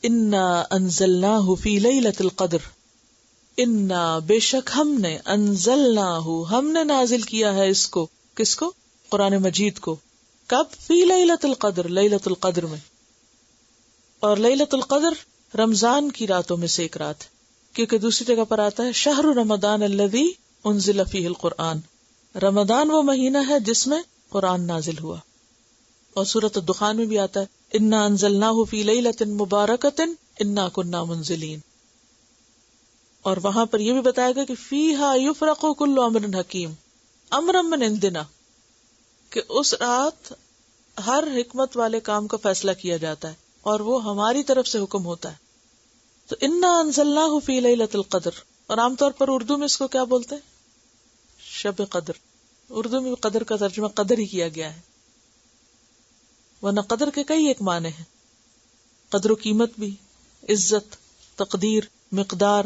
انا انزلناہ فی لیلۃ القدر، انا بے شک ہم نے، انزلناہ ہم نے نازل کیا ہے اس کو، کس کو؟ قرآن مجید کو. کب؟ فی لیلۃ القدر، لیلۃ القدر میں. اور لیلۃ القدر رمضان کی راتوں میں سے ایک رات، کیونکہ دوسری جگہ پر آتا ہے شہر رمضان الذی انزل فیہ القرآن، رمضان وہ مہینہ ہے جس میں قرآن نازل ہوا. اور سورۃ الدخان میں بھی آتا ہے انا انزلناہ فی لیلۃ مبارکۃ انا کنا منزلین. اور وہاں پر یہ بھی بتایا گیا کہ فیہا یفرق کل امر حکیم امرا من عندنا، کہ اس رات ہر حکمت والے کام کا فیصلہ کیا جاتا ہے اور وہ ہماری طرف سے حکم ہوتا ہے. تو انا انزلناہ فی لیلۃ القدر، اور عام طور پر اردو میں اس کو کیا بولتے ہیں؟ شب قدر. اردو میں قدر کا ترجمہ قدر ہی کیا گیا ہے، ورنہ قدر کے کئی ایک معنی ہیں، قدر و قیمت بھی، عزت، تقدیر، مقدار.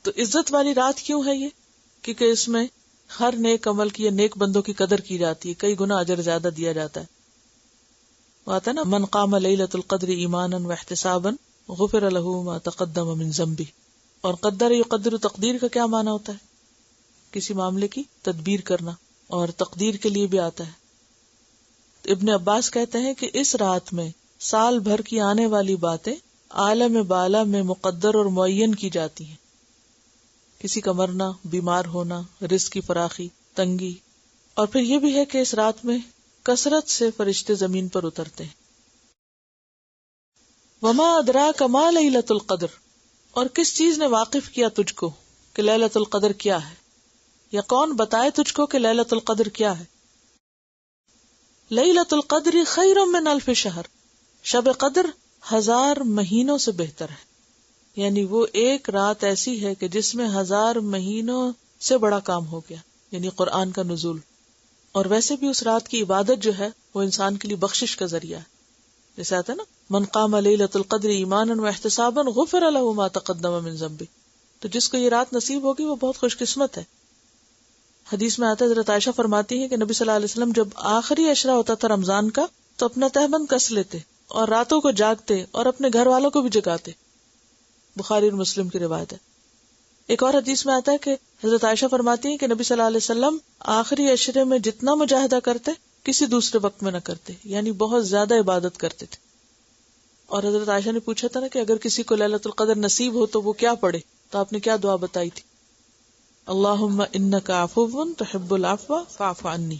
تو عزت والی رات کیوں ہے یہ؟ کیونکہ اس میں ہر نیک عمل کی یا نیک بندوں کی قدر کی جاتی ہے، کئی گنا اجر زیادہ دیا جاتا ہے. وہ آتا ہے نا من قام لیلۃ القدر ایمانا واحتسابا غفر له ما تقدم من ذنبہ. اور قدر یقدر، تقدیر کا کیا معنی ہوتا ہے؟ کسی معاملے کی تدبیر کرنا، اور تقدیر کے لیے بھی آتا ہے. ابن عباس کہتے ہیں کہ اس رات میں سال بھر کی آنے والی باتیں عالم بالا میں مقدر اور معین کی جاتی ہیں. کسی کا مرنا، بیمار ہونا، رزق کی فراخی، تنگی. اور پھر یہ بھی ہے کہ اس رات میں کثرت سے فرشتے زمین پر اترتے ہیں. وما ادراک ما لیلۃ القدر، اور کس چیز نے واقف کیا تجھ کو کہ لیلۃ القدر کیا ہے، یا کون بتائے تجھ کو کہ لیلۃ القدر کیا ہے؟ لیلۃ القدر خیر من الف شہر، شب قدر 1000 مہینوں سے بہتر ہے. یعنی وہ ایک رات ایسی ہے کہ جس میں 1000 مہینوں سے بڑا کام ہو گیا، یعنی قرآن کا نزول. اور ویسے بھی اس رات کی عبادت جو ہے وہ انسان کے لیے بخشش کا ذریعہ ہے. جیسے آتا ہے نا من قام لیلۃ القدر ایمانا واحتسابا غفر له ما تقدم من ذنبہ. تو جس کو یہ رات نصیب ہوگی وہ بہت خوش قسمت ہے. حدیث میں آتا ہے حضرت عائشہ فرماتی ہیں کہ نبی صلی اللہ علیہ وسلم جب آخری عشرہ ہوتا تھا رمضان کا تو اپنا تہبند کس لیتے اور راتوں کو جاگتے اور اپنے گھر والوں کو بھی جگاتے. بخاری اور مسلم کی روایت ہے. ایک اور حدیث میں آتا ہے کہ حضرت عائشہ فرماتی ہیں کہ نبی صلی اللہ علیہ وسلم آخری عشرے میں جتنا مجاہدہ کرتے کسی دوسرے وقت میں نہ کرتے، یعنی بہت زیادہ عبادت کرتے تھے. اور حضرت عائشہ نے پوچھا تھا نا کہ اگر کسی کو لیلۃ القدر نصیب ہو تو وہ کیا پڑھے، تو آپ نے کیا دعا بتائی تھی؟ اللہم انک عفو تحب العفو فاعف عنی.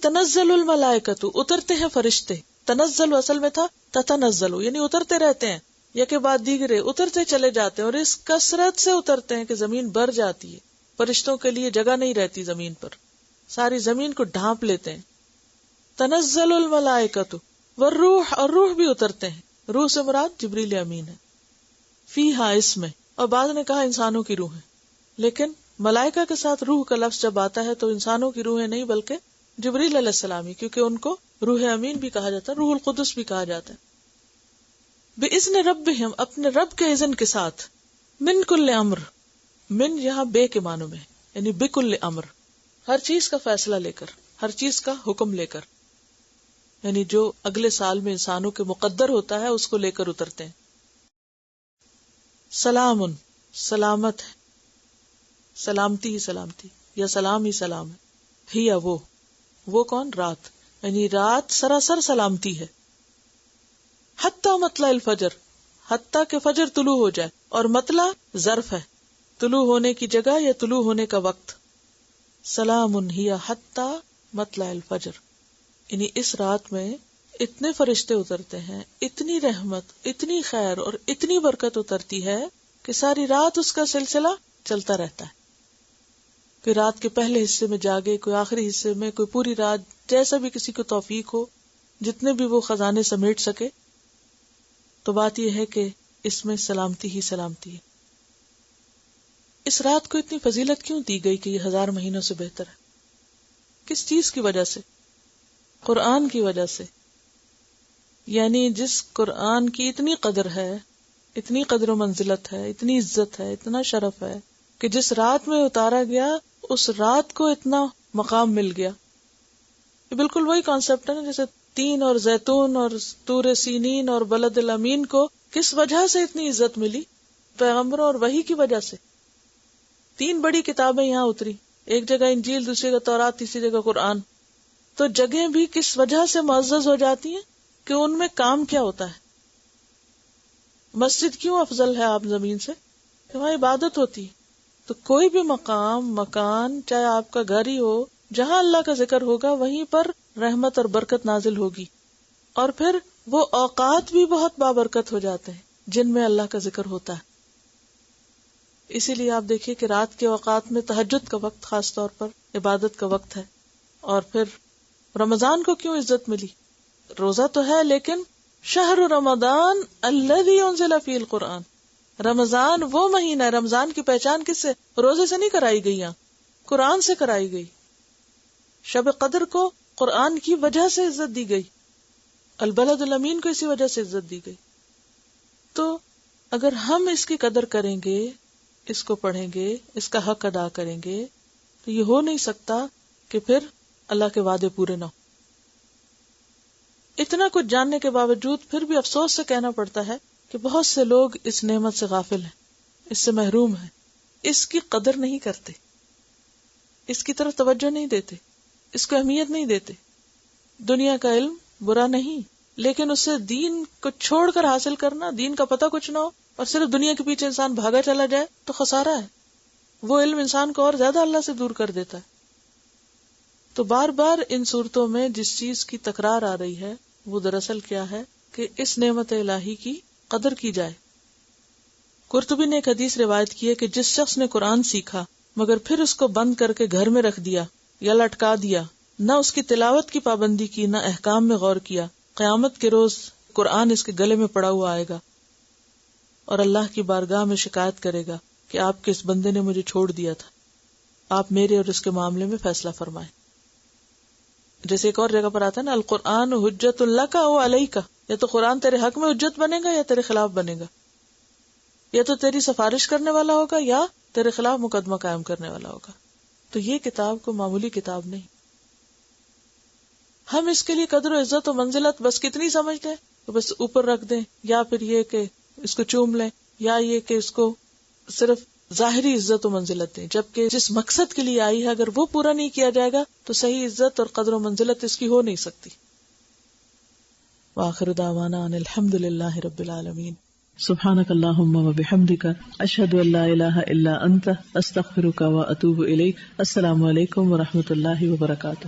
تنزل الملائکۃ، اترتے ہیں فرشتے. تنزل اصل میں تھا تتنزل، یعنی اترتے رہتے ہیں، یکے بعد دیگرے اترتے چلے جاتے ہیں، اور اس کثرت سے اترتے ہیں کہ زمین بھر جاتی ہے. فرشتوں کے لیے جگہ نہیں رہتی زمین پر، ساری زمین کو ڈھانپ لیتے ہیں. تنزل الملائکۃ والروح، اور روح بھی اترتے ہیں. روح سے مراد جبریل امین ہے. فیہا، اس میں، اور بعض نے کہا انسانوں کی روح ہے، لیکن ملائکہ کے ساتھ روح کا لفظ جب آتا ہے تو انسانوں کی روحیں نہیں بلکہ جبریل علیہ السلام ہی، کیونکہ ان کو روح امین بھی کہا جاتا ہے، روح القدس بھی کہا جاتا ہے. بِإِذْنِ رَبِّهِمْ، اپنے رب کے اذن کے ساتھ. من کل امر، من یہاں بے کے معنوں میں، یعنی بکل امر، ہر چیز کا فیصلہ لے کر، ہر چیز کا حکم لے کر، یعنی جو اگلے سال میں انسانوں کے مقدر ہوتا ہے اس کو لے کر اترتے ہیں. سلام، سلامت ہے، سلامتی ہی سلامتی، یا سلام ہی سلام ہے. ہی وہ کون؟ رات، یعنی رات سراسر سلامتی ہے. حتی مطلع الفجر، حتی کہ فجر طلوع ہو جائے، اور مطلع ظرف ہے، طلوع ہونے کی جگہ یا طلوع ہونے کا وقت. سلام ہی حتی مطلع الفجر، یعنی اس رات میں اتنے فرشتے اترتے ہیں، اتنی رحمت، اتنی خیر اور اتنی برکت اترتی ہے کہ ساری رات اس کا سلسلہ چلتا رہتا ہے. کوئی رات کے پہلے حصے میں جاگے، کوئی آخری حصے میں، کوئی پوری رات، جیسا بھی کسی کو توفیق ہو، جتنے بھی وہ خزانے سمیٹ سکے. تو بات یہ ہے کہ اس میں سلامتی ہی سلامتی ہے. اس رات کو اتنی فضیلت کیوں دی گئی کہ یہ 1000 مہینوں سے بہتر ہے؟ کس چیز کی وجہ سے؟ قرآن کی وجہ سے. یعنی جس قرآن کی اتنی قدر ہے، اتنی قدر و منزلت ہے، اتنی عزت ہے، اتنا شرف ہے کہ جس رات میں اتارا گیا اس رات کو اتنا مقام مل گیا. یہ بالکل وہی کانسیپٹ ہے نا جیسے تین اور زیتون اور طور سینین اور بلد الامین کو کس وجہ سے اتنی عزت ملی؟ پیغمبروں اور وحی کی وجہ سے. 3 بڑی کتابیں یہاں اتری، ایک جگہ انجیل، دوسری جگہ تورات، تیسری جگہ قرآن. تو جگہیں بھی کس وجہ سے معزز ہو جاتی ہیں کہ ان میں کام کیا ہوتا ہے. مسجد کیوں افضل ہے آپ زمین سے؟ کہ وہاں عبادت ہوتی. تو کوئی بھی مقام، مکان، چاہے آپ کا گھر ہی ہو، جہاں اللہ کا ذکر ہوگا وہیں پر رحمت اور برکت نازل ہوگی. اور پھر وہ اوقات بھی بہت بابرکت ہو جاتے ہیں جن میں اللہ کا ذکر ہوتا ہے. اسی لیے آپ دیکھیے کہ رات کے اوقات میں تہجد کا وقت خاص طور پر عبادت کا وقت ہے. اور پھر رمضان کو کیوں عزت ملی؟ روزہ تو ہے لیکن شہر رمضان الذی انزل فیہ القرآن، رمضان وہ مہینہ ہے. رمضان کی پہچان کس سے؟ روزے سے نہیں کرائی گئی، یہاں قرآن سے کرائی گئی. شب قدر کو قرآن کی وجہ سے عزت دی گئی، البلد الامین کو اسی وجہ سے عزت دی گئی. تو اگر ہم اس کی قدر کریں گے، اس کو پڑھیں گے، اس کا حق ادا کریں گے، تو یہ ہو نہیں سکتا کہ پھر اللہ کے وعدے پورے نہ ہو. اتنا کچھ جاننے کے باوجود پھر بھی افسوس سے کہنا پڑتا ہے کہ بہت سے لوگ اس نعمت سے غافل ہیں، اس سے محروم ہیں، اس کی قدر نہیں کرتے، اس کی طرف توجہ نہیں دیتے، اس کو اہمیت نہیں دیتے. دنیا کا علم برا نہیں، لیکن اس سے دین کو چھوڑ کر حاصل کرنا، دین کا پتہ کچھ نہ ہو اور صرف دنیا کے پیچھے انسان بھاگا چلا جائے تو خسارہ ہے. وہ علم انسان کو اور زیادہ اللہ سے دور کر دیتا ہے. تو بار بار ان صورتوں میں جس چیز کی تکرار آ رہی ہے وہ دراصل کیا ہے کہ اس نعمت الہی کی قدر کی جائے. قرطبی نے ایک حدیث روایت کی ہے کہ جس شخص نے قرآن سیکھا مگر پھر اس کو بند کر کے گھر میں رکھ دیا یا لٹکا دیا، نہ اس کی تلاوت کی پابندی کی، نہ احکام میں غور کیا، قیامت کے روز قرآن اس کے گلے میں پڑا ہوا آئے گا اور اللہ کی بارگاہ میں شکایت کرے گا کہ آپ کے اس بندے نے مجھے چھوڑ دیا تھا، آپ میرے اور اس کے معاملے میں فیصلہ فرمائیں. جیسے ایک اور جگہ پر آتا ہے نا، القرآن حجت لک او علیک، یا تو قرآن تیرے حق میں حجت بنے گا یا تیرے خلاف بنے گا، یا تو تیری سفارش کرنے والا ہوگا یا تیرے خلاف مقدمہ قائم کرنے والا ہوگا. تو یہ کتاب کو معمولی کتاب نہیں. ہم اس کے لیے قدر و عزت و منزلت بس کتنی سمجھتے ہیں کہ بس اوپر رکھ دیں، یا پھر یہ کہ اس کو چوم لیں، یا یہ کہ اس کو صرف ظاہری عزت و منزلت دیں، جبکہ جس مقصد کے لیے آئی ہے اگر وہ پورا نہیں کیا جائے گا تو صحیح عزت اور قدر و منزلت اس کی ہو نہیں سکتی. وآخر دعوانا ان الحمد للہ رب العالمین. سبحانک اللہم و بحمدک، اشہد ان لا الہ الا انت، استغفرک و اتوب الیک. السلام علیکم و رحمۃ اللہ وبرکاتہ.